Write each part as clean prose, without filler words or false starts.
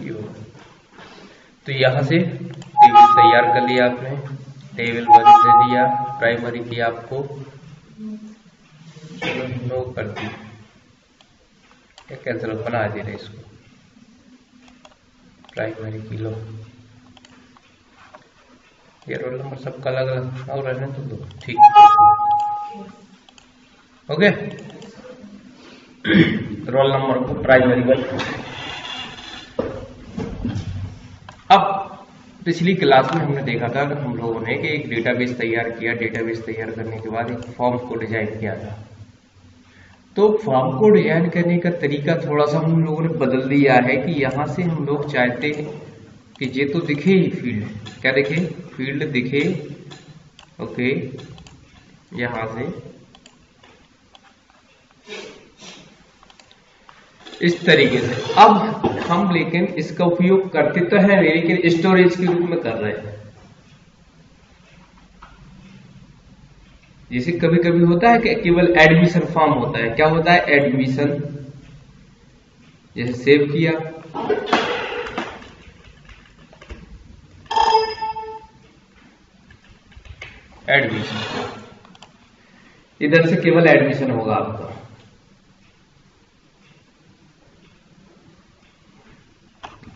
ही होगा। तो यहाँ से टेबल तैयार कर लिया आपने, टेबल 1 दे दिया, प्राइमरी की आपको नो कर दी, कैंसिल बना दे रहे इसको, प्राइमरी की लो, ये रोल नंबर सबका अलग अलग और रहने तो दो, ठीक ओके। रोल नंबर को प्राइमरी वाली। अब पिछली क्लास में हमने देखा था कि हम लोगों ने कि एक डेटाबेस तैयार किया, डेटाबेस तैयार करने के बाद एक फॉर्म को डिजाइन किया था। तो फॉर्म को डिजाइन करने का तरीका थोड़ा सा हम लोगों ने बदल दिया है कि यहां से हम लोग चाहते हैं कि ये तो दिखे ही फील्ड, क्या दिखे, फील्ड दिखे, ओके, यहां से इस तरीके से। अब हम लेकिन इसका उपयोग करते तो हैं लेकिन स्टोरेज के रूप में कर रहे हैं। जैसे कभी कभी होता है कि केवल एडमिशन फॉर्म होता है, क्या होता है, एडमिशन, जैसे सेव किया, एडमिशन, इधर से केवल एडमिशन होगा आपका।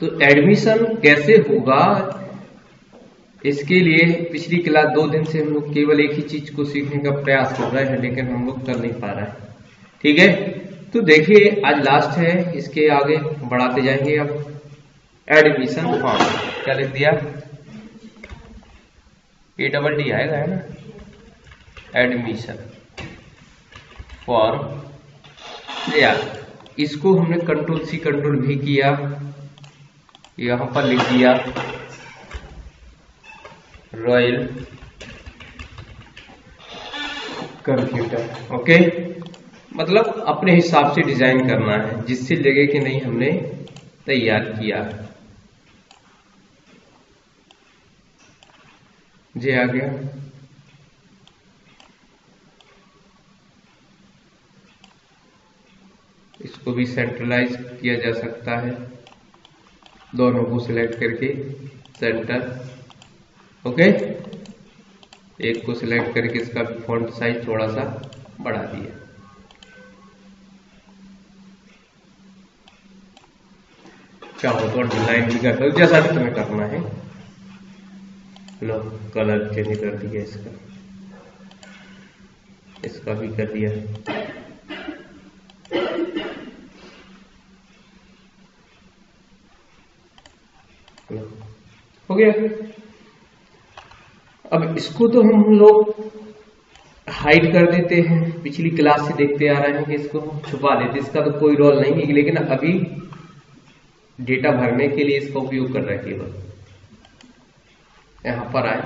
तो एडमिशन कैसे होगा, इसके लिए पिछली क्लास 2 दिन से हम लोग केवल एक ही चीज को सीखने का प्रयास कर रहे हैं, लेकिन हम लोग कर नहीं पा रहे हैं, ठीक है। तो देखिए आज लास्ट है, इसके आगे बढ़ाते जाएंगे। अब एडमिशन फॉर्म क्या लिख दिया, ADD आएगा, है ना, एडमिशन फॉर्म। यार इसको हमने Ctrl+C Ctrl+V किया, यहां पर लिख दिया रॉयल कंप्यूटर, ओके। मतलब अपने हिसाब से डिजाइन करना है जिससे लगे कि नहीं हमने तैयार किया। जी आ गया। इसको भी सेंट्रलाइज किया जा सकता है, दोनों को सिलेक्ट करके सेंटर, ओके। एक को सिलेक्ट करके इसका फॉन्ट साइज थोड़ा सा बढ़ा दिया। चाहो तो डिजाइन भी कर दो, जैसा भी तुम्हें करना है। लो कलर चेंज कर दिया, इसका भी कर दिया। हो गया। अब इसको तो हम लोग हाइड कर देते हैं, पिछली क्लास से देखते आ रहे हैं कि इसको छुपा देते, इसका तो कोई रोल नहीं है, लेकिन अभी डेटा भरने के लिए इसका उपयोग कर रहे हैं। केवल यहां पर आए,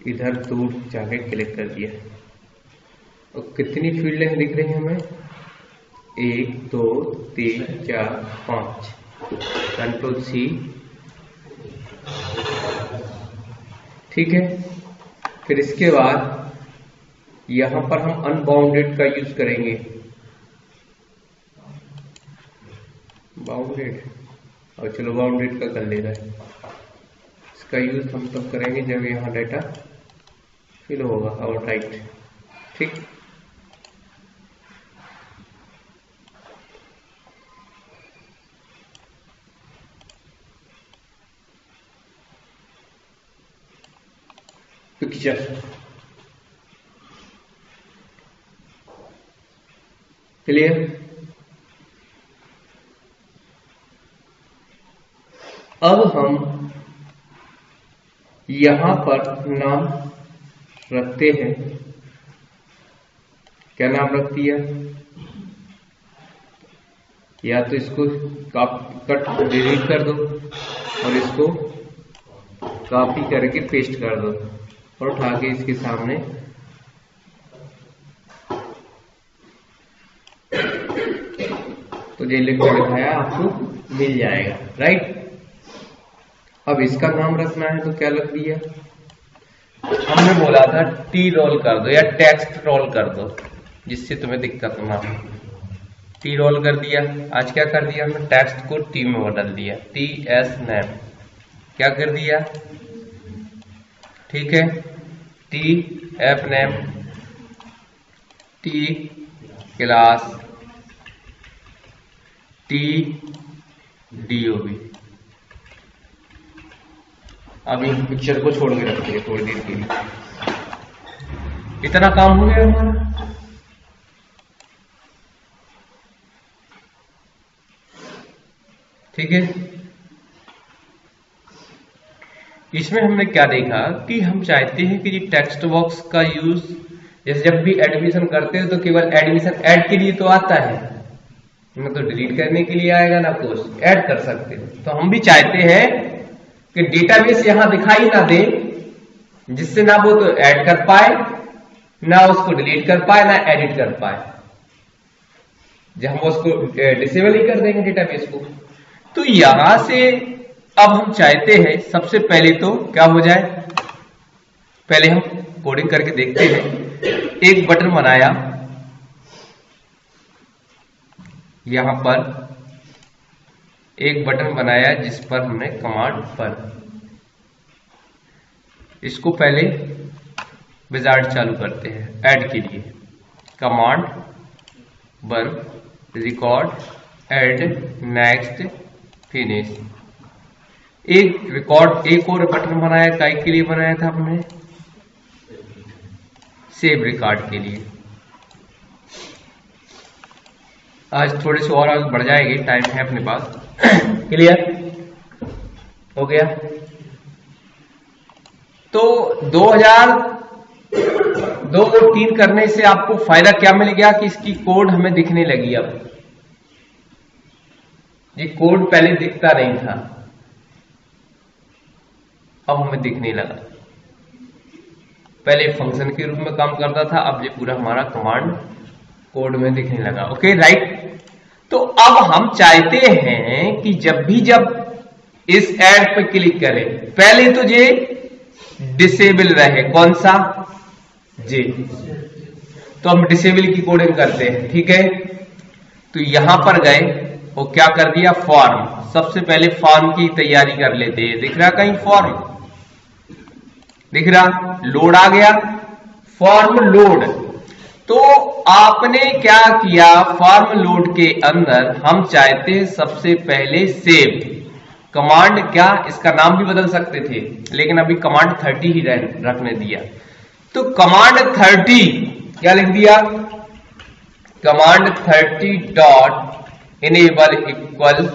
इधर दूर जाके क्लिक कर दिया, और कितनी फील्डें दिख रही हैं हमें, 1 2 3 4 5, Ctrl+C, ठीक है। फिर इसके बाद यहां पर हम अनबाउंडेड का यूज करेंगे, बाउंडेड, और चलो बाउंडेड का कर ले रहा है। इसका यूज हम तब करेंगे जब यहां डाटा फिल होगा, और राइट, ठीक। Picture clear. अब हम यहां पर नाम रखते हैं, क्या नाम रख दिया, या तो इसको कट डिलीट कर दो और इसको कॉपी करके पेस्ट कर दो और उठा के इसके सामने तो जो लिख कर दिखाया आपको मिल जाएगा, राइट। अब इसका नाम रखना है तो क्या लग दिया, हमने बोला था टी रोल कर दो या टेक्स्ट रोल कर दो, जिससे तुम्हें दिक्कत ना हो। टी रोल कर दिया। आज क्या कर दिया हमने, टेक्स्ट को टी में बदल दिया, टी एस नेम क्या कर दिया, ठीक है, T F name, T class, T DOB. अभी पिक्चर को छोड़ के रखते हैं थोड़ी देर के लिए। इतना काम हो गया हमारा। ठीक है, इसमें हमने क्या देखा कि हम चाहते हैं कि ये टेक्स्ट बॉक्स का यूज, जैसे जब भी एडमिशन करते हो तो केवल एडमिशन ऐड के लिए तो आता है, न तो डिलीट करने के लिए आएगा ना कुछ, ऐड कर सकते हो। तो हम भी चाहते हैं कि डेटाबेस यहां दिखाई ना दे, जिससे ना वो तो ऐड कर पाए, ना उसको डिलीट कर पाए, ना एडिट कर पाए। जब हम उसको डिसेबल ही कर देंगे डेटाबेस को। तो यहां से अब हम चाहते हैं सबसे पहले तो क्या हो जाए, पहले हम कोडिंग करके देखते हैं। एक बटन बनाया यहां पर, एक बटन बनाया जिस पर हमने कमांड पर, इसको पहले विजार्ड चालू करते हैं ऐड के लिए। Command one record add next finish. एक रिकॉर्ड, एक और बटन बनाया, काय के लिए बनाया था हमने, सेव रिकॉर्ड के लिए। आज थोड़े से और आगे बढ़ जाएंगे, टाइम है अपने पास। क्लियर हो गया। तो 2002 और 3 करने से आपको फायदा क्या मिल गया कि इसकी कोड हमें दिखने लगी। अब ये कोड पहले दिखता नहीं था, अब हमें दिखने लगा। पहले फंक्शन के रूप में काम करता था, अब ये पूरा हमारा कमांड कोड में दिखने लगा। Okay right. तो अब हम चाहते हैं कि जब इस ऐड पर क्लिक करें, पहले तो ये डिसेबल रहे। कौन सा, जी। तो हम डिसेबल की कोडिंग करते हैं, ठीक है। तो यहां पर गए और क्या कर दिया, फॉर्म। सबसे पहले फॉर्म की तैयारी कर लेते हैं। दिख रहा कहीं फॉर्म, दिख रहा, लोड आ गया, फॉर्म लोड। तो आपने क्या किया, फॉर्म लोड के अंदर हम चाहते हैं सबसे पहले सेव कमांड। क्या, इसका नाम भी बदल सकते थे, लेकिन अभी कमांड 30 ही रखने दिया। तो कमांड 30 क्या लिख दिया, कमांड 30 डॉट इनेबल इक्वल।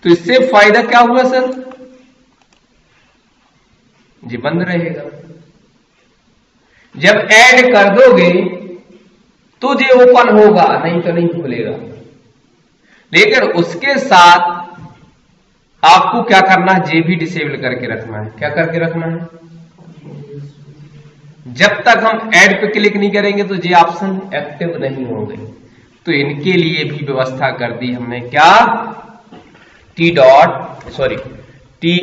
तो इससे फायदा क्या हुआ सर, जी बंद रहेगा। जब ऐड कर दोगे तो ये ओपन होगा, नहीं तो नहीं खुलेगा। लेकिन उसके साथ आपको क्या करना है, जे भी डिसेबल करके रखना है। क्या करके रखना है, जब तक हम ऐड पे क्लिक नहीं करेंगे तो ये ऑप्शन एक्टिव नहीं होंगे। तो इनके लिए भी व्यवस्था कर दी हमने, क्या, T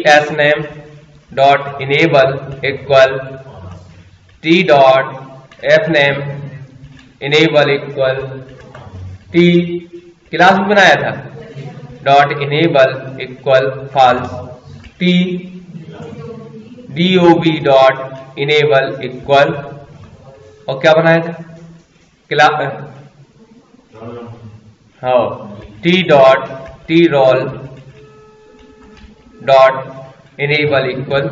S name dot enable equal T dot F name enable equal T class भी बनाया था, dot enable equal false, T DOB dot enable equal, और क्या बनाया था, क्लास, हाँ, T dot T role dot enable equal.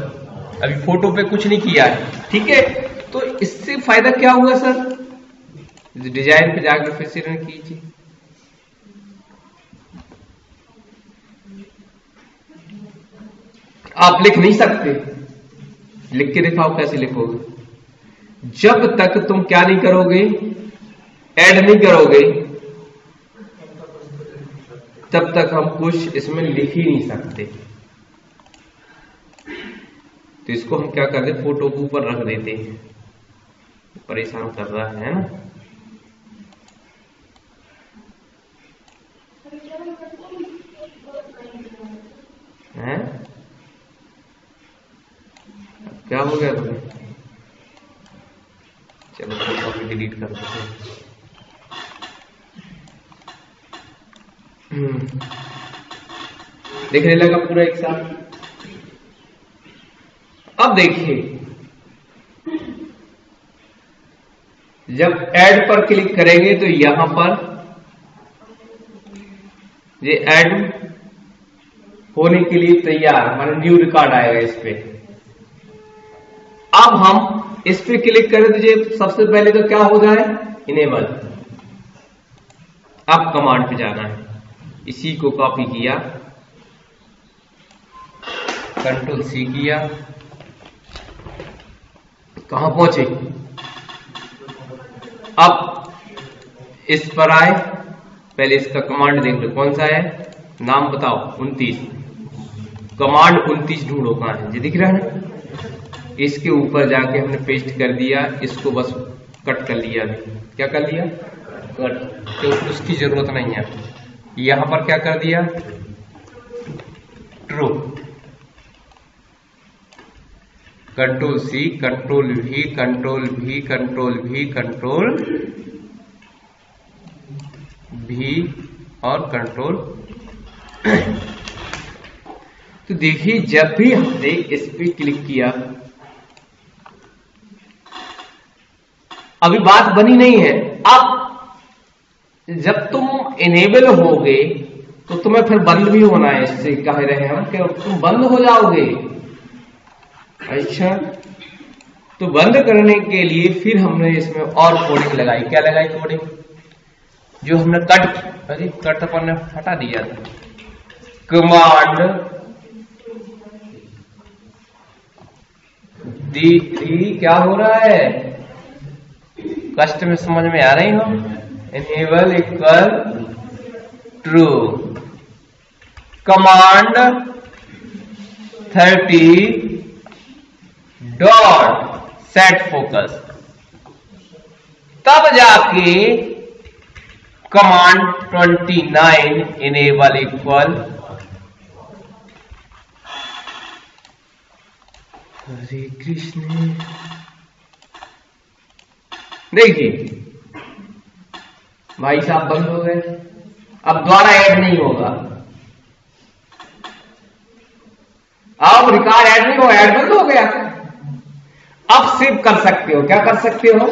अभी photo पे कुछ नहीं किया है, ठीक है। तो इससे फायदा क्या हुआ सर, डिजाइन पे जाकर फिर से रन कीजिए। आप लिख नहीं सकते, लिख के दिखाओ कैसे लिखोगे। जब तक तुम क्या नहीं करोगे, ऐड नहीं करोगे, तब तक हम कुछ इसमें लिख ही नहीं सकते। तो इसको हम क्या करते, फोटो के ऊपर रख देते हैं। परेशान कर रहा है ना, हैं? क्या हो गया तुम्हें, चलो फोटो भी डिलीट कर देते हैं। दिखने लगा पूरा एक साथ। अब देखिए, जब ऐड पर क्लिक करेंगे तो यहां पर ये ऐड होने के लिए तैयार, हमारा न्यू रिकॉर्ड आएगा इस पे। अब हम इस पे क्लिक करें तो ये सबसे पहले तो क्या हो जाए, इनेबल। अब कमांड पे जाना है, इसी को कॉपी किया, कंट्रोल सी किया, कहां पहुंचे, अब इस पर आए, पहले इसका कमांड देख लो कौन सा है, नाम बताओ, 29। कमांड 29 ढूंढो कहां है, ये दिख रहा है ना, इसके ऊपर जाके हमने पेस्ट कर दिया, इसको बस कट कर लिया। क्या कर लिया, कट, तो उसकी जरूरत नहीं है। यहां पर क्या कर दिया, ट्रू, कंट्रोल सी, कंट्रोल भी, कंट्रोल भी, कंट्रोल भी, कंट्रोल भी और कंट्रोल। तो देखिए, जब भी हमने इस पे क्लिक किया, अभी बात बनी नहीं है। अब जब तुम इनेबल होगे तो तुम्हें फिर बंद भी होना है, इससे कह रहे हैं हम कि तुम बंद हो जाओगे। अच्छा, तो बंद करने के लिए फिर हमने इसमें और कोडिंग लगाई। क्या लगाई कोडिंग, जो हमने कट अपन ने हटा दिया था, कमांड दी। क्या हो रहा है, कष्ट में समझ में आ रही हो, enable equal true, command 30 dot set focus, तब जाके कमांड 29 इनेबल इक्वल, हरे कृष्ण। देखिए भाई साहब बंद हो गए, अब दोबारा ऐड नहीं होगा, अब रिकॉर्ड ऐड नहीं होगा, ऐड बंद हो गया। अब सेव कर सकते हो, क्या कर सकते हो,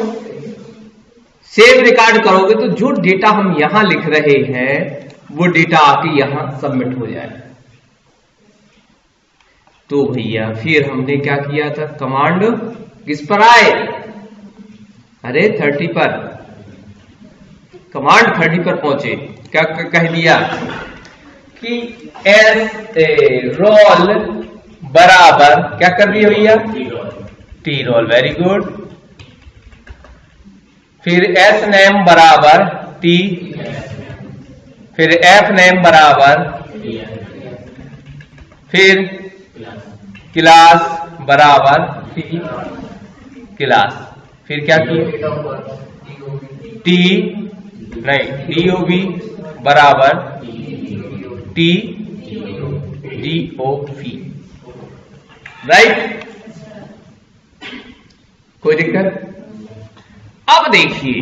सेव रिकॉर्ड करोगे तो जो डेटा हम यहां लिख रहे हैं वो डेटा आके यहां सबमिट हो जाए। तो भैया फिर हमने क्या किया था, कमांड किस पर आए, अरे 30 पर, कमांड 30 पर पहुंचे। क्या कह दिया कि रोल बराबर, क्या कर दिया भैया, टी रोल, वेरी गुड। फिर एस नेम बराबर टी, फिर एफ नेम बराबर, फिर क्लास बराबर टी क्लास, फिर क्या किया, टी नहीं, डीओवी बराबर टी डीओवी, राइट, कोई दिक्कत। अब देखिए,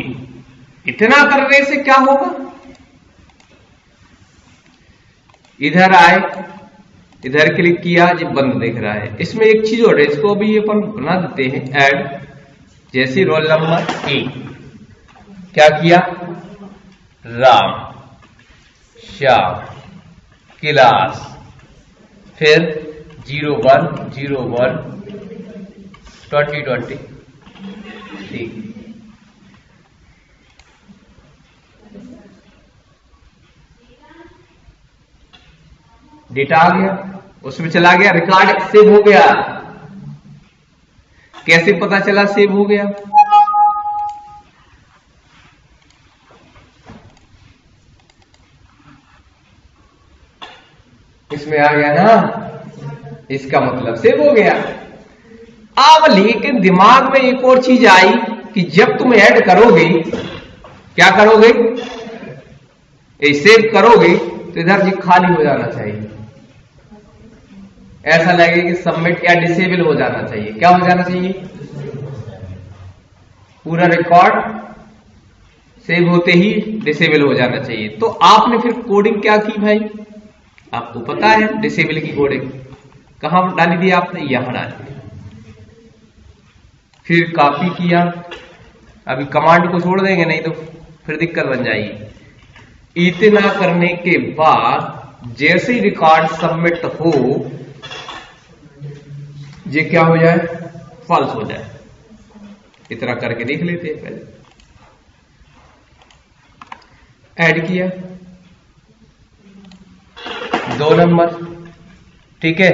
इतना करने से क्या होगा, इधर आए, इधर क्लिक किया, जी बंद दिख रहा है। इसमें एक चीज और है, इसको भी अपन बना देते हैं, ऐड, जैसे रोल नंबर ए, क्या किया, राम श्याम क्लास, फिर 01 01 2020, ठीक, डेटा आ गया, उसमें चला गया, रिकॉर्ड सेव हो गया। कैसे पता चला सेव हो गया, इसमें आ गया ना, इसका मतलब सेव हो गया। अब लेकिन दिमाग में एक और चीज आई कि जब तुम ऐड करोगे, क्या करोगे, सेव करोगे तो इधर जी खाली हो जाना चाहिए, ऐसा लगे कि सबमिट या डिसेबल हो जाना चाहिए। क्या हो जाना चाहिए, पूरा रिकॉर्ड सेव होते ही डिसेबल हो जाना चाहिए। तो आपने फिर कोडिंग क्या की भाई, आपको पता है डिसेबल की कोडिंग कहां डाली थी आपने, यहां डाली थी। फिर कॉपी किया, अभी कमांड को छोड़ देंगे नहीं तो फिर दिक्कत बन जाएगी। इतना करने के बाद जैसे ही रिकॉर्ड सबमिट हो, ये क्या हो जाए, फॉल्स हो जाए। इतना करके देख लेते हैं पहले। ऐड किया 2 नंबर, ठीक है,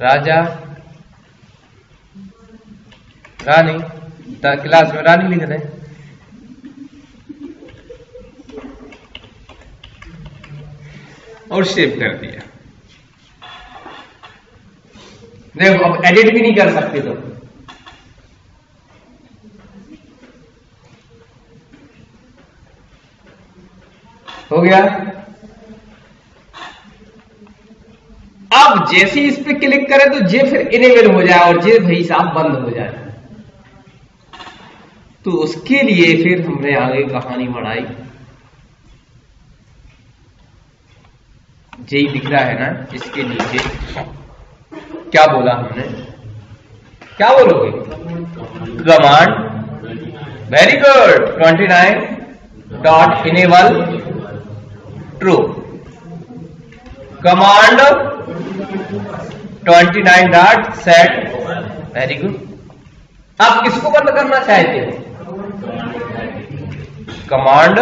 राजा रानी, क्लास में रानी लिख दें, और सेव कर दिया। देखो अब एडिट भी नहीं कर सकते तो हो गया। अब जैसे ही इस पे क्लिक करें तो जे फिर इनेबल हो जाए और जे भाई साहब बंद हो जाए। तो उसके लिए फिर हमने आगे कहानी बढ़ाई। जे दिख रहा है ना, इसके नीचे क्या बोला हमने, क्या बोलोगे, command, very good, 29.enable true, command 29.set, very good. आप किसको बंद करना चाहते हो, कमांड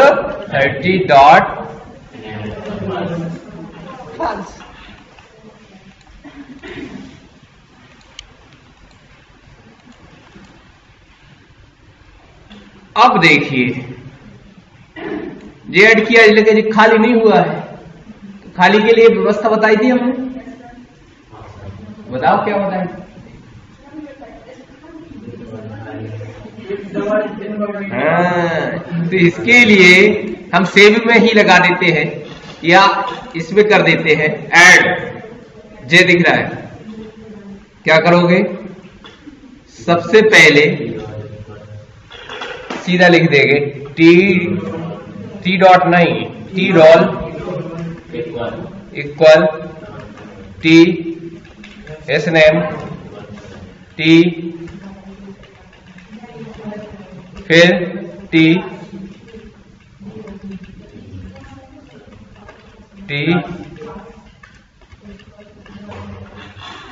30.false। अब देखिए जे ऐड किया, लेकिन ये खाली नहीं हुआ है। तो खाली के लिए व्यवस्था बताई थी हमने, बताओ क्या बताई। हाँ, तो इसके लिए हम सेव में ही लगा देते हैं या इसमें कर देते हैं ऐड। जे दिख रहा है, क्या करोगे, सबसे पहले सीधा लिख देंगे टी डॉट नहीं, T doll equal T S name T, फिर टी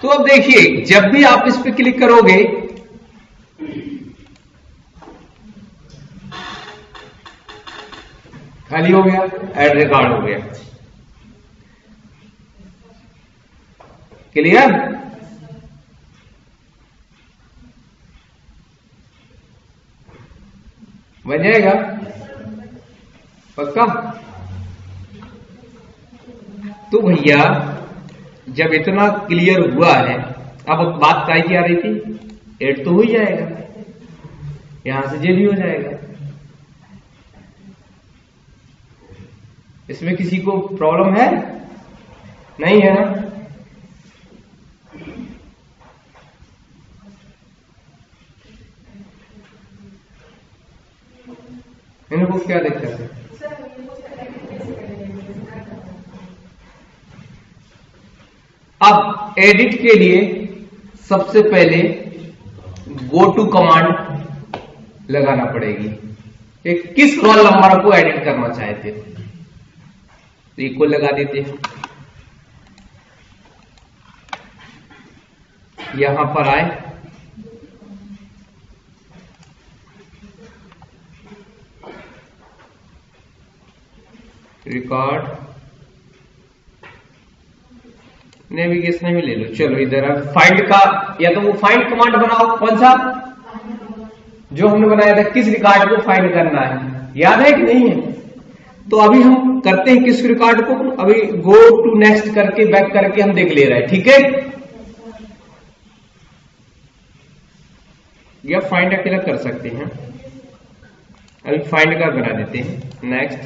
तो अब देखिए जब भी आप इस पे क्लिक करोगे खाली हो गया, ऐड रिकॉर्ड हो गया। क्लियर, बन जाएगा पक्का। तो भैया जब इतना क्लियर हुआ है, अब बात काय की आ रही थी, ऐड तो हो ही जाएगा, यहां से जे भी हो जाएगा। इसमें किसी को प्रॉब्लम है, नहीं है ना। इनको क्या दिक्कत है, अब एडिट के लिए सबसे पहले गो टू कमांड लगाना पड़ेगी कि किस रोल नंबर को एडिट करना चाहते थे, तो इक्वल लगा देते हैं। यहां पर आए, रिकॉर्ड, नेविगेशन में ले लो, चलो इधर फाइंड का, या तो वो फाइंड कमांड बनाओ, कौन सा जो हमने बनाया था, किस रिकॉर्ड को फाइंड करना है, याद है कि नहीं है। तो अभी हम करते हैं किस रिकॉर्ड को, अभी गो टू नेक्स्ट करके बैक करके हम देख ले रहे हैं, ठीक है। या फाइंड अकेला कर सकते हैं, अभी फाइंड का बना देते हैं, नेक्स्ट।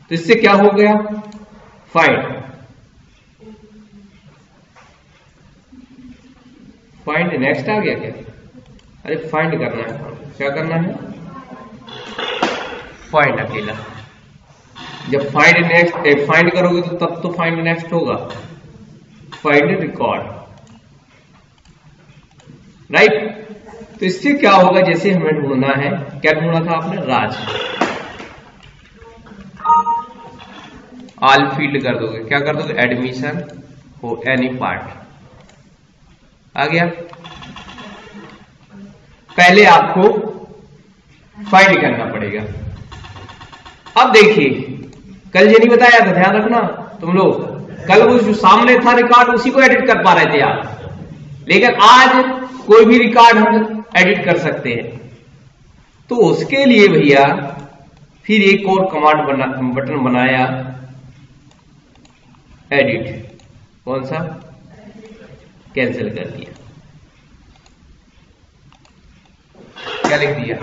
तो इससे क्या हो गया, फाइंड फाइंड नेक्स्ट आ गया क्या? अरे फाइंड करना है, क्या करना है? फाइंड अकेला। जब फाइंड नेक्स्ट फाइंड करोगे तो तब तो फाइंड नेक्स्ट होगा। Find record, right. तो इससे क्या होगा, जैसे हमें ढूंढना है, क्या ढूंढना था आपने? राज। ऑल फील्ड कर दोगे, क्या कर दोगे? एडमिशन हो एनी पार्ट, आ गया। पहले आपको फाइंड करना पड़ेगा। अब देखिए, कल ये नहीं बताया था, ध्यान रखना तुम लोग, कल वो जो सामने था रिकॉर्ड उसी को एडिट कर पा रहे थे आप, लेकिन आज कोई भी रिकॉर्ड हम एडिट कर सकते हैं। तो उसके लिए भैया फिर एक और कमांड बटन बनाया, एडिट। कौन सा? कैंसिल कर दिया। क्या लिख दिया?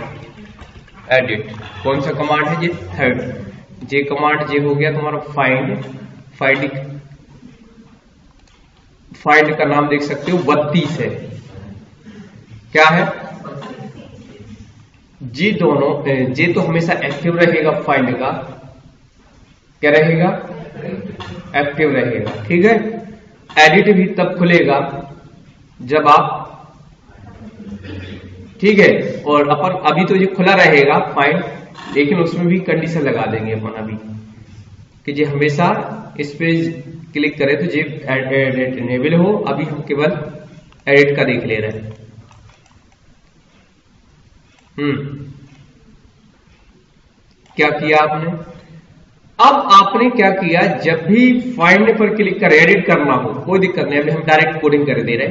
एडिट। कौन सा कमांड है? ये थर्ड, जे कमांड जे हो गया तुम्हारा फाइंड। फाइंड का नाम देख सकते हो 32 है। क्या है? जी दोनों, जे तो हमेशा एक्टिव रहेगा, फाइंड का क्या रहेगा? एक्टिव रहेगा, ठीक है। एडिट भी तब खुलेगा जब आप, ठीक है, और अपन अभी तो ये खुला रहेगा फाइंड, लेकिन उसमें भी कंडीशन लगा देंगे अपन अभी कि ये हमेशा इस पे क्लिक करें तो ये एडिट इनेबल हो। अभी हम केवल एडिट का देख ले रहे हैं। क्या किया आपने? अब आपने क्या किया, जब भी फाइंड पर क्लिक कर एडिट करना हो, कोई दिक्कत नहीं, अभी हम डायरेक्ट कोडिंग कर दे रहे।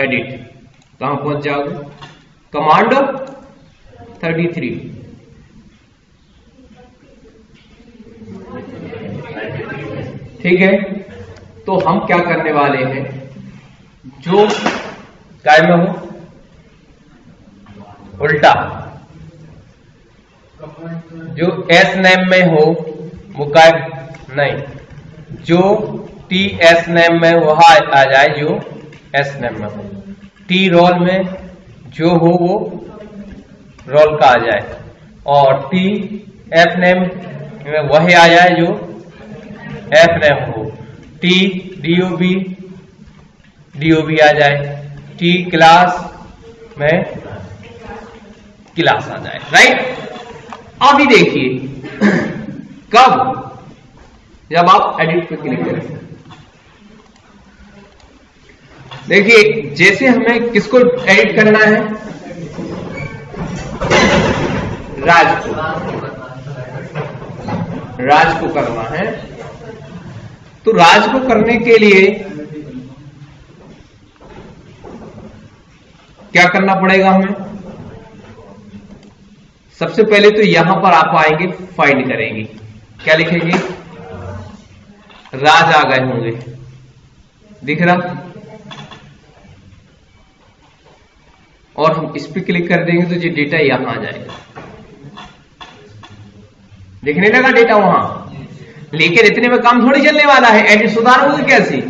एडिट कहां पहुंच जाओगे? कमांड 33, ठीक है। तो हम क्या करने वाले हैं, जो काय में हो उल्टा, जो एस नेम में हो वो काय नहीं, जो टी एस नेम में वहां आ जाए जो एस नेम में हो। टी रोल में जो हो वो रोल का आ जाए, और टी एफ नेम में वही आ जाए जो एफ नेम हो। टी डीओबी आ जाए, टी क्लास में क्लास आ जाए, राइट। अभी देखिए कब, जब आप एडिट पे क्लिक करें, देखिए जैसे हमें किसको एडिट करना है, राज को करना है। तो राज को करने के लिए क्या करना पड़ेगा हमें? सबसे पहले तो यहां पर आप आएंगे, फाइंड करेंगे, क्या लिखेंगे? राज आ गए होंगे, दिख रहा, और हम इस पे क्लिक कर देंगे तो ये डेटा यहां आ जाएगा, दिखने लगा डेटा वहां। लेकिन इतने में काम थोड़ी चलने वाला है, एडिट सुधारोगे कैसे?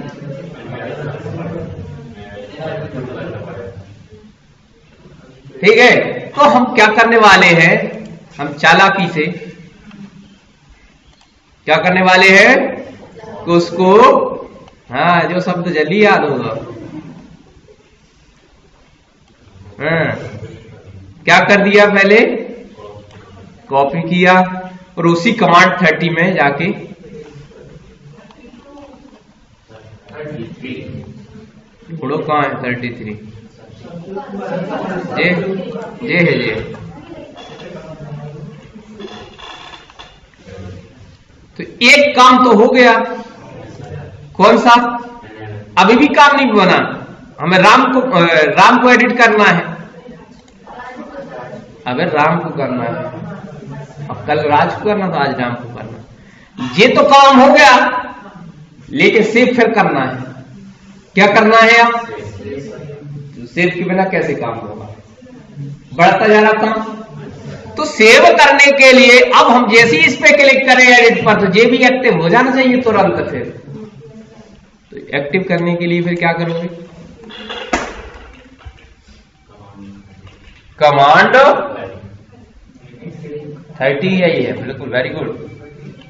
ठीक है, तो हम क्या करने वाले हैं, हम चालाकी से क्या करने वाले हैं कि उसको, हाँ जो शब्द जल्दी याद होगा, क्या कर दिया, पहले कॉपी किया और उसी कमांड 30 में जाके ढूंढो, कहां है 33, ये है ये। तो एक काम तो हो गया, कौन सा? अभी भी काम नहीं बना, हमें राम को एडिट करना है। अबे राम को करना है, अब कल राज को करना था, आज राम को करना। ये तो काम हो गया, लेकिन सेव फिर करना है। क्या करना है? आप सेव के बिना कैसे काम होगा, बढ़ता जा रहा काम। तो सेव करने के लिए अब हम जैसे ही इस पे क्लिक करें एडिट पर, तो ये भी एक्टिव हो जाना चाहिए तुरंत। फिर तो एक्टिव करने के लिए फिर क्या करोगे? कमांड 30 यही है, बिल्कुल, very good.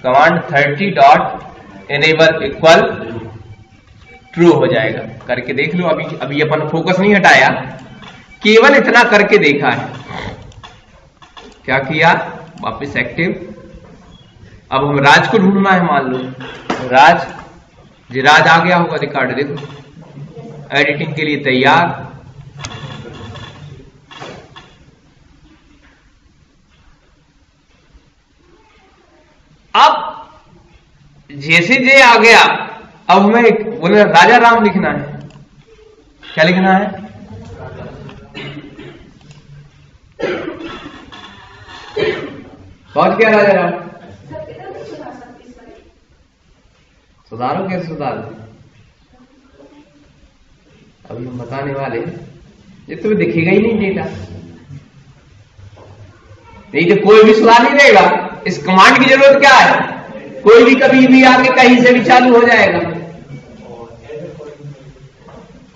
Command 30 dot enable equal true हो जाएगा। करके देख लो। अभी अपन फोकस नहीं हटाया, केवल इतना करके देखा है। क्या किया? वापस एक्टिव। अब हम राज को ढूंढना है। मान लो राज, जी राज आ गया होगा रिकॉर्ड, देखो एडिटिंग के लिए तैयार। अब जैसे जे आ गया, अब हमें बोले राजा राम लिखना है। क्या लिखना है? पहुंच गया राजा राम। सुधारो, कैसे सुधारो? अभी हम बताने वाले, ये तुम्हें दिखेगा ही नहीं डेटा, नहीं तो कोई भी सुधार नहीं देगा। इस कमांड की जरूरत क्या है? कोई भी कभी भी आके कहीं से भी चालू हो जाएगा।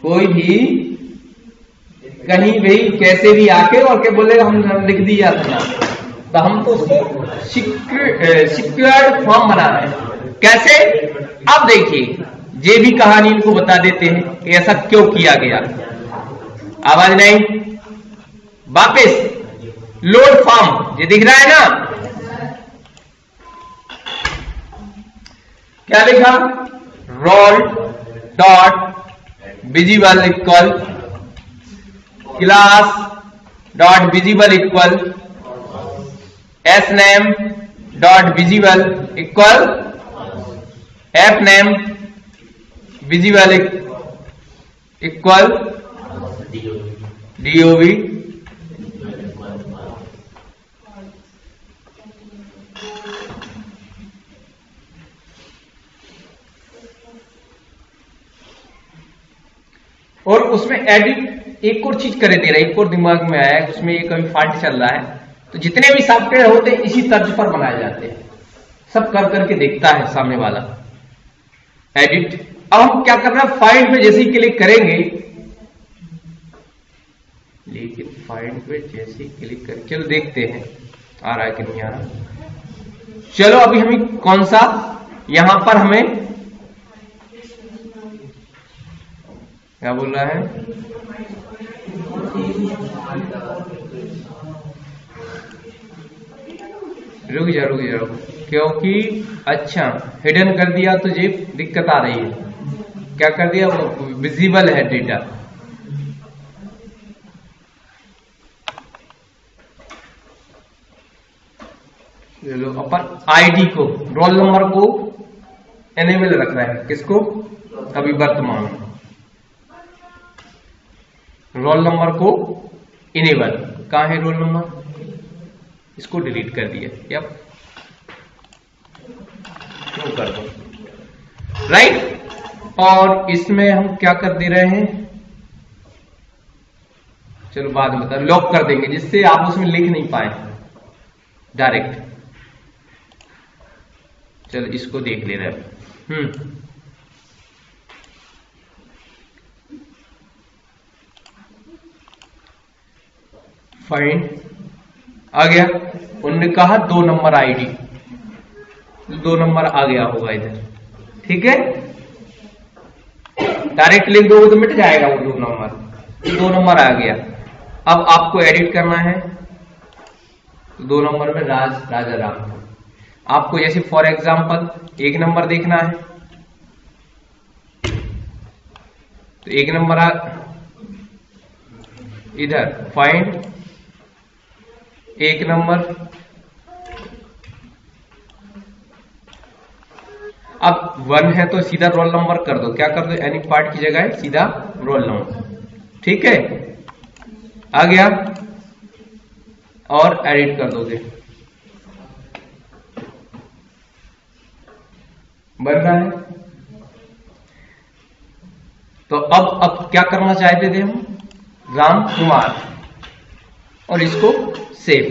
कोई भी कहीं भी कैसे भी आके और क्या बोलेगा हम लिख दिया था ना, तो हम तो सिक्योर्ड फॉर्म बना रहे हैं। कैसे? अब देखिए, ये भी कहानी इनको बता देते हैं कि ऐसा क्यों किया गया। आवाज नहीं, वापिस लोड फॉर्म, ये दिख रहा है ना? क्या लिखा? Role dot visible equal class dot visible equal S name dot visible equal F name visible equal DOB. और उसमें एडिट एक और चीज करे दे रहा है, एक और दिमाग में आया है, उसमें एक अभी फॉल्ट चल रहा है। तो जितने भी सॉफ्टवेयर होते हैं इसी तर्ज पर बनाए जाते हैं, सब कर करके देखता है सामने वाला। एडिट, अब हम क्या करना है, फाइंड पे जैसे ही क्लिक करेंगे, लेकिन फाइंड पे जैसे ही क्लिक करें, चलो देखते हैं आ रहा है कि नहीं आ रहा। चलो अभी हमें कौन सा, यहां पर हमें क्या बोल रहा है, रुक जा, क्योंकि अच्छा हिडन कर दिया तो ये दिक्कत आ रही है। क्या कर दिया? वो विजिबल है डेटा। चलो अपन आईडी को, रोल नंबर को एनेबल रख रहा है। किसको? अभी वर्तमान रोल नंबर को इनेबल। कहां है रोल नंबर? इसको डिलीट कर दिया। यप, क्यों कर दो, राइट। और इसमें हम क्या कर दे रहे हैं, चलो बाद में बता, लॉक कर देंगे जिससे आप उसमें लिख नहीं पाए डायरेक्ट। चलो इसको देख ले रहे हैं। फाइंड आ गया। उन्होंने कहा 2 नंबर आईडी, 2 नंबर आ गया होगा इधर, ठीक है। डायरेक्ट लिख दोगे तो मिट जाएगा वो 2 नंबर। 2 नंबर आ गया। अब आपको एडिट करना है, 2 नंबर में राजा राम। आपको जैसे फॉर एग्जांपल 1 नंबर देखना है, तो 1 नंबर इधर फाइंड 1 नंबर। अब 1 है तो सीधा रोल नंबर कर दो। क्या कर दो? एनी पार्ट की जगह सीधा रोल नंबर, ठीक है। आ गया। और एडिट कर दोगे, बन रहा है। तो अब क्या करना चाहते थे हम? राम कुमार, और इसको सेव।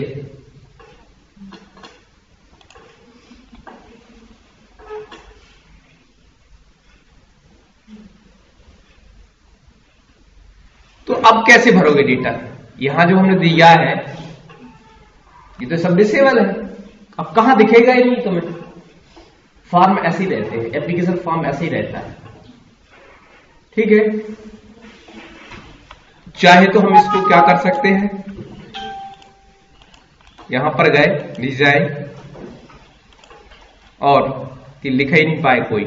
तो अब कैसे भरोगे डेटा? यहां जो हमने दिया है ये तो सब डिसेबल है। अब कहां दिखेगा ही नहीं तुम्हें। फॉर्म ऐसे ही रहते हैं, एप्लीकेशन फॉर्म ऐसे ही रहता है, ठीक है। चाहे तो हम इसको क्या कर सकते हैं, यहां पर गए डिजाइन और कि लिख ही नहीं पाए कोई,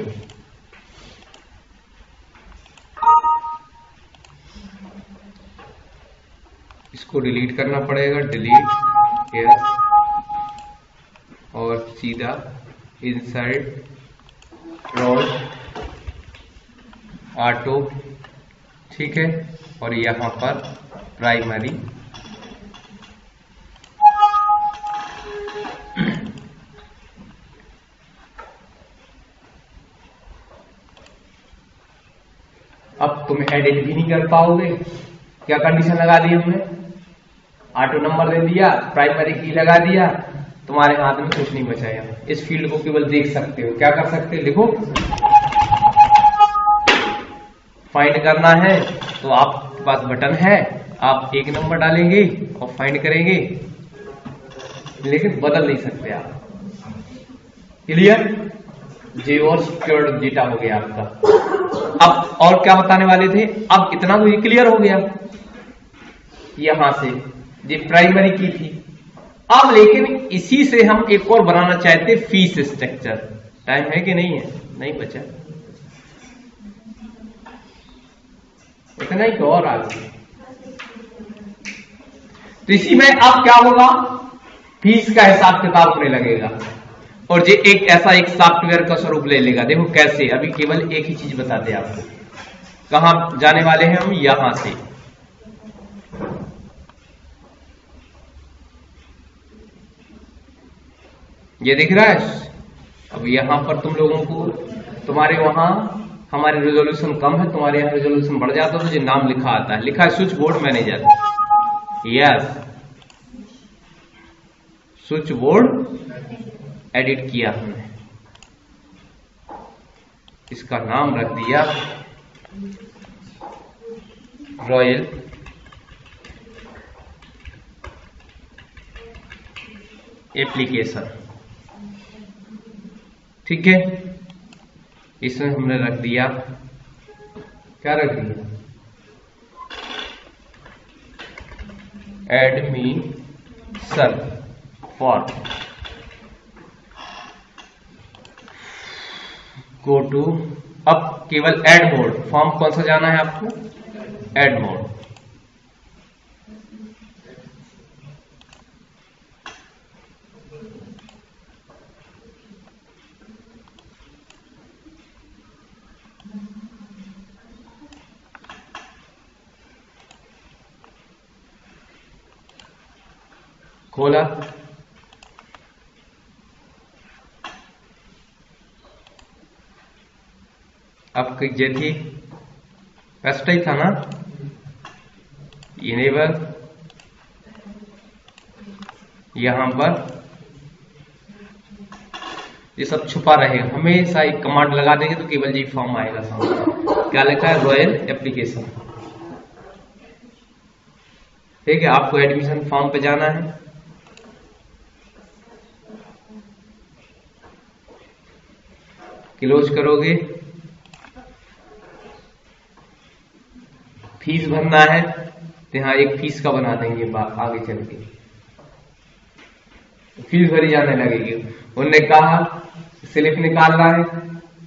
इसको डिलीट करना पड़ेगा, डिलीट यस, और सीधा इंसर्ट रोल ऑटो, ठीक है। और यहां पर प्राइमरी, अब तुम एडिट भी नहीं कर पाओगे। क्या कंडीशन लगा दी हमने, ऑटो नंबर दे दिया, प्राइमरी की लगा दिया, तुम्हारे हाथ में कुछ नहीं बचाया। इस फील्ड को केवल देख सकते हो। क्या कर सकते हो, लिखो फाइंड करना है तो आपके पास बटन है, आप एक नंबर डालेंगे और फाइंड करेंगे, लेकिन बदल नहीं सकते आप। क्लियर, जीरो सिक्योर्ड डेटा हो गया आपका। अब और क्या बताने वाले थे, अब इतना तो ये क्लियर हो गया यहां से, ये प्राइमरी की थी। अब लेकिन इसी से हम एक और बनाना चाहते, फीस स्ट्रक्चर। टाइम है कि नहीं है, नहीं बचा, इतना ही तो और आगे। तो इसी में अब क्या होगा, फीस का हिसाब किताब होने लगेगा और ये एक ऐसा एक सॉफ्टवेयर का स्वरूप ले लेगा। देखो कैसे, अभी केवल एक ही चीज बताते आपको। कहां जाने वाले हैं हम, यहां से ये दिख रहा है। अब यहां पर तुम लोगों को, तुम्हारे वहां हमारे रेजोल्यूशन कम है, तुम्हारे यहां रेजोल्यूशन बढ़ जाता है, तो ये नाम लिखा आता है, लिखा है switch board manager. Yes, switch board edit किया हमने, इसका नाम रख दिया रॉयल एप्लीकेशन, ठीक है। इसमें हमने रख दिया, क्या रख दिया, एडमिशन फॉर, गो टू, अब केवल ऐड मोड, फॉर्म कौन सा जाना है आपको, ऐड मोड। खोला, अब ये थी फर्स्ट ही था ना, इनेबल, यहां पर ये सब छुपा रहेगा, हमेशा एक कमांड लगा देंगे तो केवल जी फॉर्म आएगा सामने। क्या लिखा है, रॉयल एप्लीकेशन, ठीक है। आपको एडमिशन फॉर्म पे जाना है, क्लोज करोगे, फीस भरना है तो यहां एक फीस का बना देंगे आगे चल के, फीस भरी जाने लगेगी। उन्होंने कहा स्लिप निकालना है,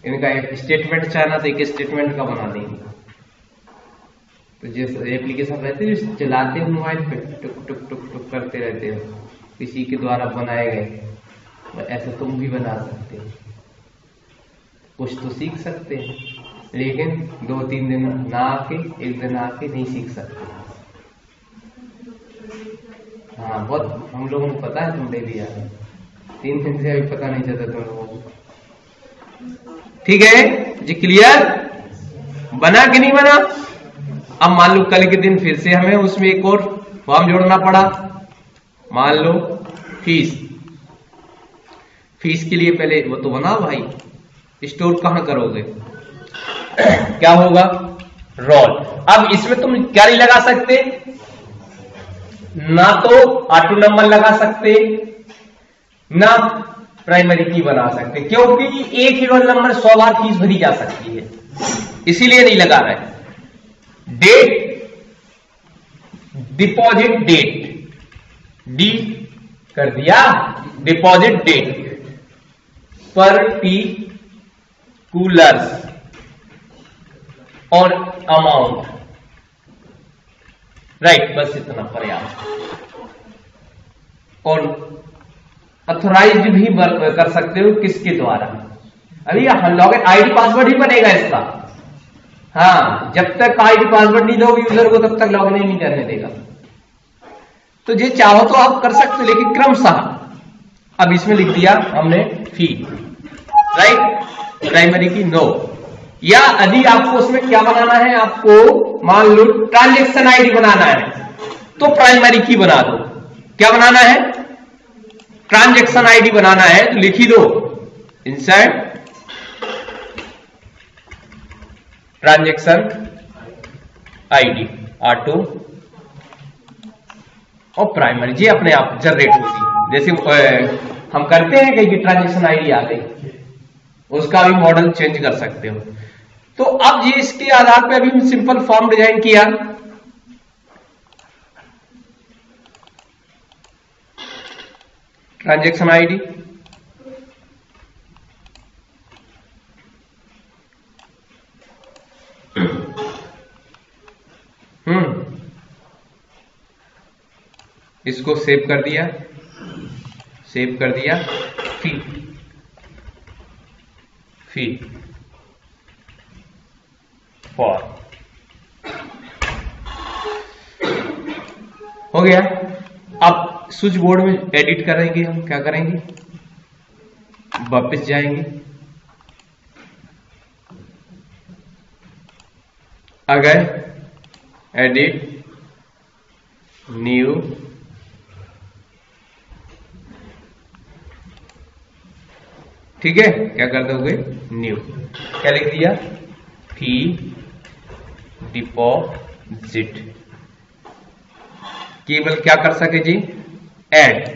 इनका एक स्टेटमेंट चाहना तो एक स्टेटमेंट का बना देंगे। तो जैसे एप्लीकेशन रहते हैं चलाते हैं मोबाइल पे, टुक टुक टुक टुक करते रहते हो, किसी के द्वारा बनाए गए, तो ऐसा तुम भी बना सकते हो। कुछ तो सीख सकते हैं, लेकिन 2-3 दिन ना आके, एक दिन आके नहीं सीख सकते। हाँ, बहुत हम लोगों को पता है, तुम डेली आ रहे, 3 दिन से अभी पता नहीं चलता तुम लोगों को, ठीक है जी। क्लियर, बना कि नहीं बना। अब मान लो कल के दिन फिर से हमें उसमें एक और फॉर्म जोड़ना पड़ा, मान लो फीस, फीस के लिए पहले वो तो बनाओ भाई, स्टोर कहां करोगे, क्या होगा, रोल। अब इसमें तुम क्या नहीं लगा सकते, ना तो ऑटो नंबर लगा सकते, ना प्राइमरी की बना सकते, क्योंकि एक ही रोल नंबर 100 बार फीस भरी जा सकती है, इसीलिए नहीं लगा रहे। डेट, डिपॉजिट डेट, डी कर दिया, डिपॉजिट डेट, पर्टिकुलर्स और अमाउंट, राइट, बस इतना पर्याप्त। और ऑथोराइज्ड भी कर सकते हो, किसके द्वारा? अभी लॉगिन आईडी पासवर्ड ही बनेगा इसका। हाँ, जब तक आईडी पासवर्ड नहीं दोगे यूजर को तब तक लॉगिन ही नहीं करने देगा। तो ये चाहो तो आप कर सकते हो, लेकिन क्रमशः। अब इसमें लिख दिया हमने फी, राइट, प्राइमरी की नो। या यदि आपको उसमें क्या बनाना है, आपको मान लो ट्रांजैक्शन आईडी बनाना है, तो प्राइमरी की बना दो। क्या बनाना है? ट्रांजैक्शन आईडी बनाना है, तो लिख ही दो इंसर्ट ट्रांजैक्शन आईडी ऑटो और प्राइमरी, जी अपने आप जनरेट होगी। जैसे हम करते हैं कि ट्रांजैक्शन आईडी आ गई, उसका भी मॉडल चेंज कर सकते हो। तो अब ये इसके आधार पे अभी हम सिंपल फॉर्म डिजाइन किया। ट्रांजैक्शन आईडी, इसको सेव कर दिया, सेव कर दिया। फी, फी फॉर हो गया। अब स्विच बोर्ड में एडिट करेंगे, हम क्या करेंगे, वापस जाएंगे, अगर एडिट न्यू ठीक है, क्या कर दोगे, न्यू, क्या लिख दिया, फी डिपॉजिट। केवल क्या कर सके जी, ऐड।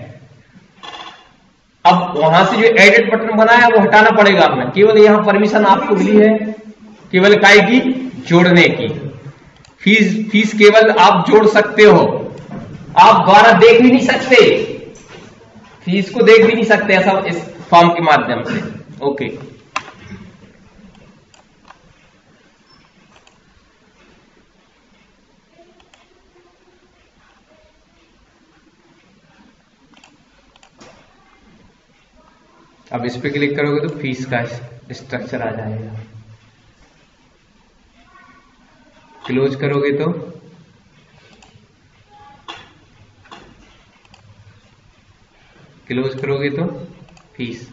अब वहां से जो एडिट बटन बनाया वो हटाना पड़ेगा हमें। केवल यहां परमिशन आपको मिली है केवल काय की, जोड़ने की। फीस केवल आप जोड़ सकते हो, आप द्वारा देख भी नहीं सकते, फीस को देख भी नहीं सकते ऐसा इस फॉर्म के माध्यम से। ओके, अब इस पे क्लिक करोगे तो फीस का स्ट्रक्चर आ जाएगा। क्लोज करोगे तो फीस।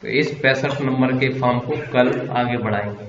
तो इस 65 नंबर के फॉर्म को कल आगे बढ़ाएंगे।